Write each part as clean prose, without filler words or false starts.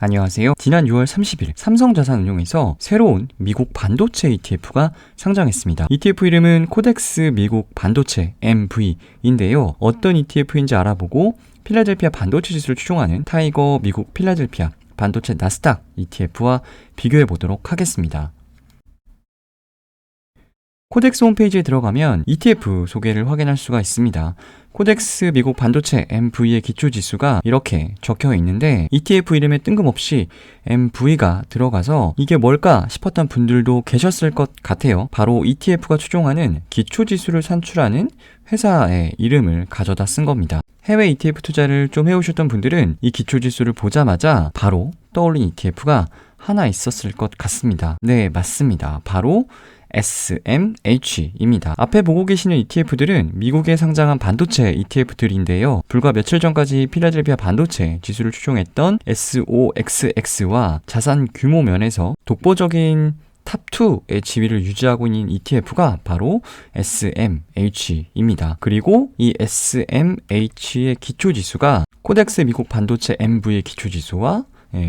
안녕하세요. 지난 6월 30일 삼성자산운용에서 새로운 미국 반도체 ETF가 상장했습니다. ETF 이름은 코덱스 미국 반도체 MV인데요. 어떤 ETF인지 알아보고 필라델피아 반도체 지수를 추종하는 타이거 미국 필라델피아 반도체 나스닥 ETF와 비교해 보도록 하겠습니다. 코덱스 홈페이지에 들어가면 ETF 소개를 확인할 수가 있습니다. 코덱스 미국 반도체 MV의 기초지수가 이렇게 적혀 있는데 ETF 이름에 뜬금없이 MV가 들어가서 이게 뭘까 싶었던 분들도 계셨을 것 같아요. 바로 ETF가 추종하는 기초지수를 산출하는 회사의 이름을 가져다 쓴 겁니다. 해외 ETF 투자를 좀 해오셨던 분들은 이 기초지수를 보자마자 바로 떠올린 ETF가 하나 있었을 것 같습니다. 네, 맞습니다. 바로 SMH입니다. 앞에 보고 계시는 ETF들은 미국에 상장한 반도체 ETF들인데요. 불과 며칠 전까지 필라델피아 반도체 지수를 추종했던 SOXX와 자산 규모 면에서 독보적인 탑2의 지위를 유지하고 있는 ETF가 바로 SMH입니다. 그리고 이 SMH의 기초지수가 코덱스 미국 반도체 MV의 기초지수와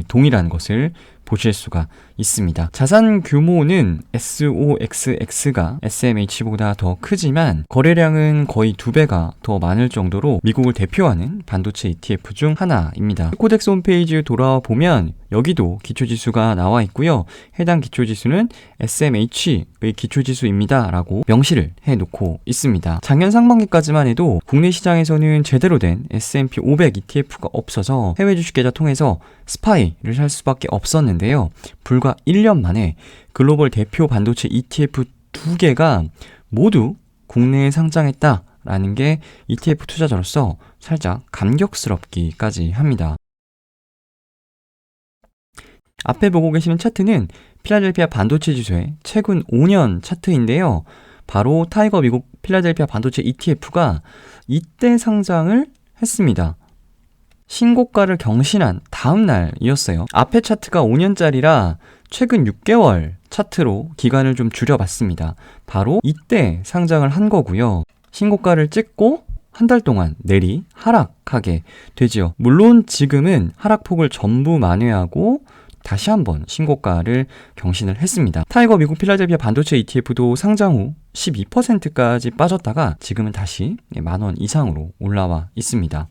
동일한 것을 보실 수가 있습니다. 자산 규모는 SOXX가 SMH보다 더 크지만 거래량은 거의 2배가 더 많을 정도로 미국을 대표하는 반도체 ETF 중 하나입니다. 코덱스 홈페이지에 돌아와 보면 여기도 기초지수가 나와 있고요. 해당 기초지수는 SMH의 기초지수입니다 라고 명시를 해놓고 있습니다. 작년 상반기까지만 해도 국내 시장에서는 제대로 된 S&P 500 ETF가 없어서 해외 주식 계좌 통해서 스파이를 할 수밖에 없었는데요. 불과 1년 만에 글로벌 대표 반도체 ETF 2개가 모두 국내에 상장했다라는 게 ETF 투자자로서 살짝 감격스럽기까지 합니다. 앞에 보고 계시는 차트는 필라델피아 반도체 지수의 최근 5년 차트인데요. 바로 타이거 미국 필라델피아 반도체 ETF가 이때 상장을 했습니다. 신고가를 경신한 다음 날이었어요. 앞에 차트가 5년짜리라 최근 6개월 차트로 기간을 좀 줄여봤습니다. 바로 이때 상장을 한 거고요. 신고가를 찍고 한 달 동안 내리 하락하게 되지요. 물론 지금은 하락폭을 전부 만회하고 다시 한번 신고가를 경신을 했습니다. 타이거 미국 필라델피아 반도체 ETF도 상장 후 12%까지 빠졌다가 지금은 다시 10,000원 이상으로 올라와 있습니다.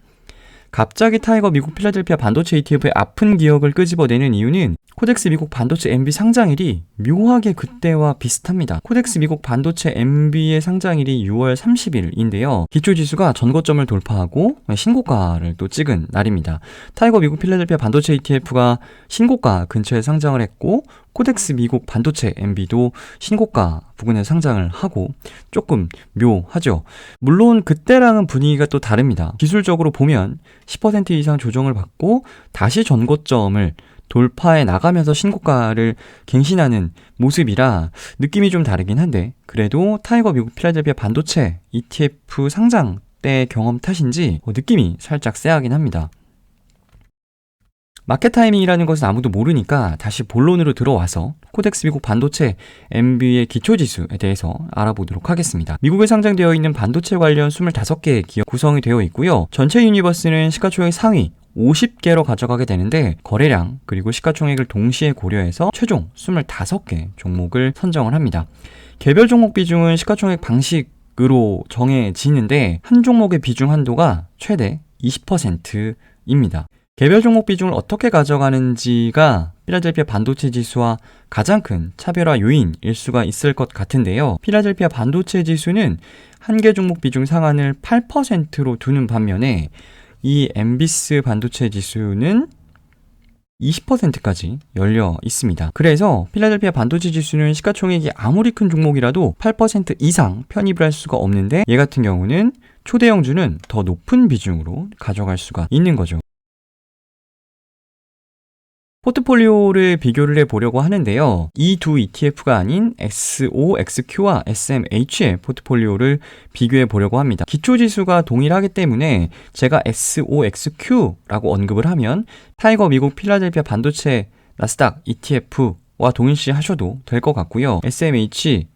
갑자기 타이거 미국 필라델피아 반도체 ETF의 아픈 기억을 끄집어내는 이유는 코덱스 미국 반도체 MB 상장일이 묘하게 그때와 비슷합니다. 코덱스 미국 반도체 MB의 상장일이 6월 30일인데요. 기초지수가 전고점을 돌파하고 신고가를 또 찍은 날입니다. 타이거 미국 필라델피아 반도체 ETF가 신고가 근처에 상장을 했고 코덱스 미국 반도체 MB도 신고가 부근에 상장을 하고 조금 묘하죠. 물론 그때랑은 분위기가 또 다릅니다. 기술적으로 보면 10% 이상 조정을 받고 다시 전고점을 돌파해 나가면서 신고가를 갱신하는 모습이라 느낌이 좀 다르긴 한데 그래도 타이거 미국 필라델피아 반도체 ETF 상장 때 경험 탓인지 느낌이 살짝 쎄하긴 합니다. 마켓 타이밍이라는 것은 아무도 모르니까 다시 본론으로 들어와서 코덱스 미국 반도체 MB의 기초지수에 대해서 알아보도록 하겠습니다. 미국에 상장되어 있는 반도체 관련 25개의 기업 구성이 되어 있고요. 전체 유니버스는 시가총액 상위 50개로 가져가게 되는데 거래량 그리고 시가총액을 동시에 고려해서 최종 25개 종목을 선정을 합니다. 개별 종목 비중은 시가총액 방식으로 정해지는데 한 종목의 비중 한도가 최대 20%입니다. 개별 종목 비중을 어떻게 가져가는지가 필라델피아 반도체 지수와 가장 큰 차별화 요인일 수가 있을 것 같은데요. 필라델피아 반도체 지수는 한 개 종목 비중 상한을 8%로 두는 반면에 이 엠비스 반도체 지수는 20%까지 열려 있습니다. 그래서 필라델피아 반도체 지수는 시가총액이 아무리 큰 종목이라도 8% 이상 편입을 할 수가 없는데 얘 같은 경우는 초대형주는 더 높은 비중으로 가져갈 수가 있는 거죠. 포트폴리오를 비교를 해보려고 하는데요. 이 두 ETF가 아닌 SOXQ와 SMH의 포트폴리오를 비교해 보려고 합니다. 기초지수가 동일하기 때문에 제가 SOXQ라고 언급을 하면 타이거 미국 필라델피아 반도체 나스닥 ETF와 동일시 하셔도 될 것 같고요. SMH에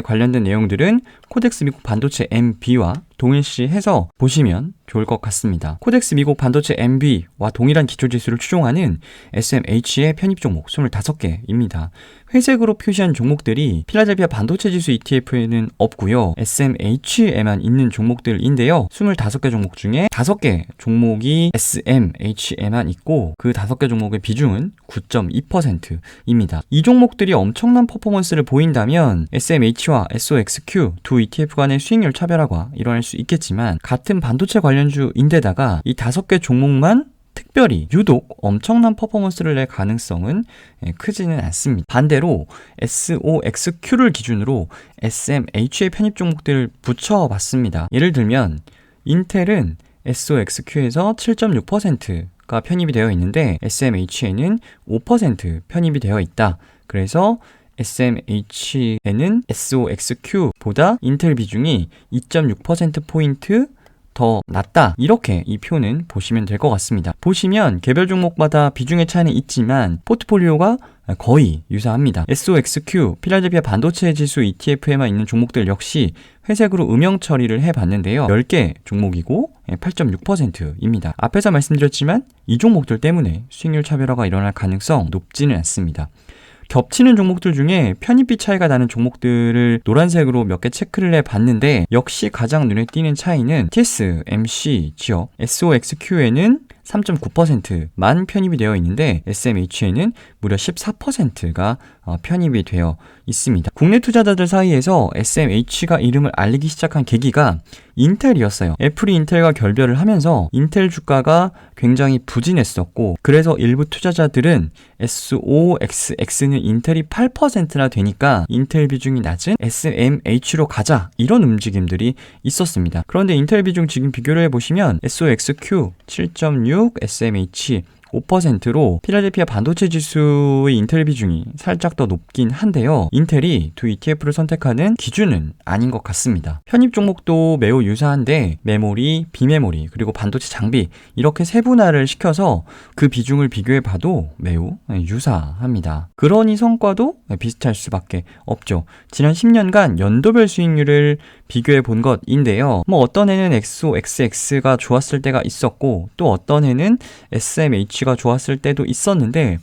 관련된 내용들은 코덱스 미국 반도체 MB와 동일시해서 보시면 좋을 것 같습니다. 코덱스 미국 반도체 MB와 동일한 기초지수를 추종하는 SMH의 편입 종목 25개입니다. 회색으로 표시한 종목들이 필라델피아 반도체 지수 ETF에는 없고요. SMH에만 있는 종목들인데요. 25개 종목 중에 5개 종목이 SMH에만 있고 그 5개 종목의 비중은 9.2%입니다. 이 종목들이 엄청난 퍼포먼스를 보인다면 SMH와 SOXQ 두 ETF 간의 수익률 차별화가 일어날 수 있겠지만 같은 반도체 관련주인데다가 이 5개 종목만 특별히 유독 엄청난 퍼포먼스를 낼 가능성은 크지는 않습니다. 반대로 SOXQ를 기준으로 SMH의 편입 종목들을 붙여봤습니다. 예를 들면 인텔은 SOXQ에서 7.6%가 편입이 되어 있는데 SMH에는 5% 편입이 되어 있다. 그래서 SMH에는 SOXQ보다 인텔 비중이 2.6%포인트 더 낮다. 이렇게 이 표는 보시면 될 것 같습니다. 보시면 개별 종목마다 비중의 차이는 있지만 포트폴리오가 거의 유사합니다. SOXQ, 필라델피아 반도체 지수 ETF에만 있는 종목들 역시 회색으로 음영 처리를 해봤는데요. 10개 종목이고 8.6%입니다. 앞에서 말씀드렸지만 이 종목들 때문에 수익률 차별화가 일어날 가능성 높지는 않습니다. 겹치는 종목들 중에 편입비 차이가 나는 종목들을 노란색으로 몇 개 체크를 해봤는데 역시 가장 눈에 띄는 차이는 TSMC 지역 SOXQ에는 3.9%만 편입이 되어 있는데 SMH에는 무려 14%가 편입이 되어 있습니다. 국내 투자자들 사이에서 SMH가 이름을 알리기 시작한 계기가 인텔이었어요. 애플이 인텔과 결별을 하면서 인텔 주가가 굉장히 부진했었고 그래서 일부 투자자들은 SOXX는 인텔이 8%나 되니까 인텔 비중이 낮은 SMH로 가자 이런 움직임들이 있었습니다. 그런데 인텔 비중 지금 비교를 해보시면 SOXQ 7.6, SMH 5%로 필라델피아 반도체 지수의 인텔 비중이 살짝 더 높긴 한데요. 인텔이 두 ETF를 선택하는 기준은 아닌 것 같습니다. 편입 종목도 매우 유사한데 메모리, 비메모리, 그리고 반도체 장비 이렇게 세분화를 시켜서 그 비중을 비교해 봐도 매우 유사합니다. 그러니 성과도 비슷할 수밖에 없죠. 지난 10년간 연도별 수익률을 비교해 본 것인데요. 어떤 해는 XOXX가 좋았을 때가 있었고 또 어떤 해는 SMH가 좋았을 때도 있었는데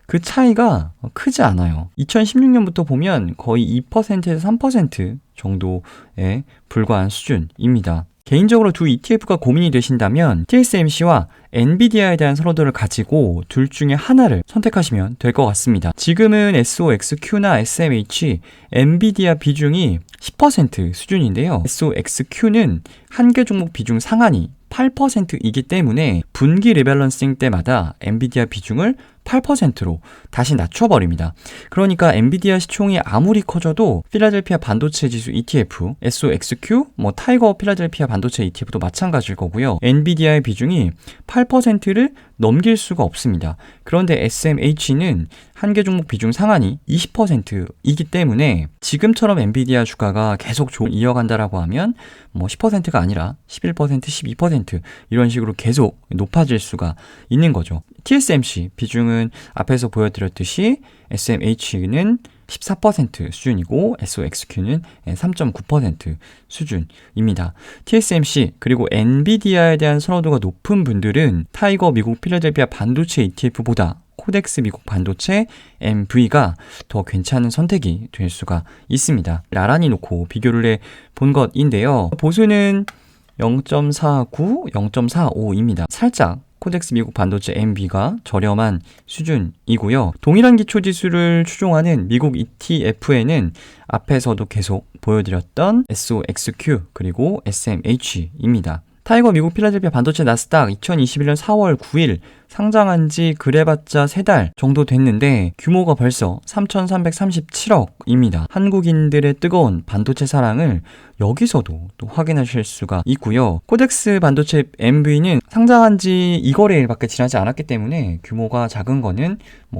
그 차이가 크지 않아요. 2016년부터 보면 거의 2%에서 3% 정도에 불과한 수준입니다. 개인적으로 두 ETF가 고민이 되신다면 TSMC와 엔비디아에 대한 선호도를 가지고 둘 중에 하나를 선택하시면 될 것 같습니다. 지금은 SOXQ나 SMH, 엔비디아 비중이 10% 수준인데요. SOXQ는 한 개 종목 비중 상한이 8%이기 때문에 분기 리밸런싱 때마다 엔비디아 비중을 8%로 다시 낮춰버립니다. 그러니까 엔비디아 시총이 아무리 커져도 필라델피아 반도체 지수 ETF, SOXQ, 타이거 필라델피아 반도체 ETF도 마찬가지일 거고요. 엔비디아의 비중이 8%를 넘길 수가 없습니다. 그런데 SMH는 한 개 종목 비중 상한이 20%이기 때문에 지금처럼 엔비디아 주가가 계속 이어간다라고 하면 10%가 아니라 11%, 12% 이런 식으로 계속 높아질 수가 있는 거죠. TSMC 비중은 앞에서 보여드렸듯이 SMH는 14% 수준이고 SOXQ는 3.9% 수준입니다. TSMC 그리고 엔비디아에 대한 선호도가 높은 분들은 타이거 미국 필라델피아 반도체 ETF보다 코덱스 미국 반도체 MV가 더 괜찮은 선택이 될 수가 있습니다. 나란히 놓고 비교를 해 본 것인데요. 보수는 0.49, 0.45입니다. 살짝 코덱스 미국 반도체 MV가 저렴한 수준이고요. 동일한 기초지수를 추종하는 미국 ETF에는 앞에서도 계속 보여드렸던 SOXQ 그리고 SMH입니다. 타이거 미국 필라델피아 반도체 나스닥 2021년 4월 9일 상장한 지 그래봤자 3달 정도 됐는데 규모가 벌써 3,337억입니다. 한국인들의 뜨거운 반도체 사랑을 여기서도 또 확인하실 수가 있고요. 코덱스 반도체 MV는 상장한 지 2거래일밖에 지나지 않았기 때문에 규모가 작은 거는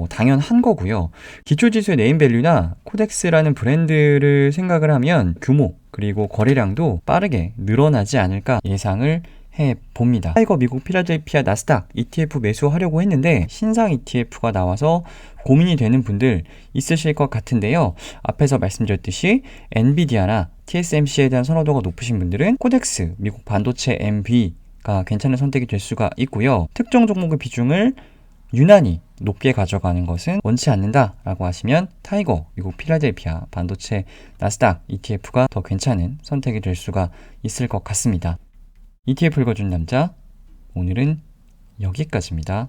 당연한 거고요. 기초지수의 네임밸류나 코덱스라는 브랜드를 생각을 하면 규모 그리고 거래량도 빠르게 늘어나지 않을까 예상을 해봅니다. 타이거 미국 필라델피아 나스닥 ETF 매수하려고 했는데 신상 ETF가 나와서 고민이 되는 분들 있으실 것 같은데요. 앞에서 말씀드렸듯이 엔비디아나 TSMC에 대한 선호도가 높으신 분들은 코덱스, 미국 반도체 MB가 괜찮은 선택이 될 수가 있고요. 특정 종목의 비중을 유난히 높게 가져가는 것은 원치 않는다라고 하시면 타이거, 미국 필라델피아 반도체 나스닥 ETF가 더 괜찮은 선택이 될 수가 있을 것 같습니다. ETF 읽어준 남자, 오늘은 여기까지입니다.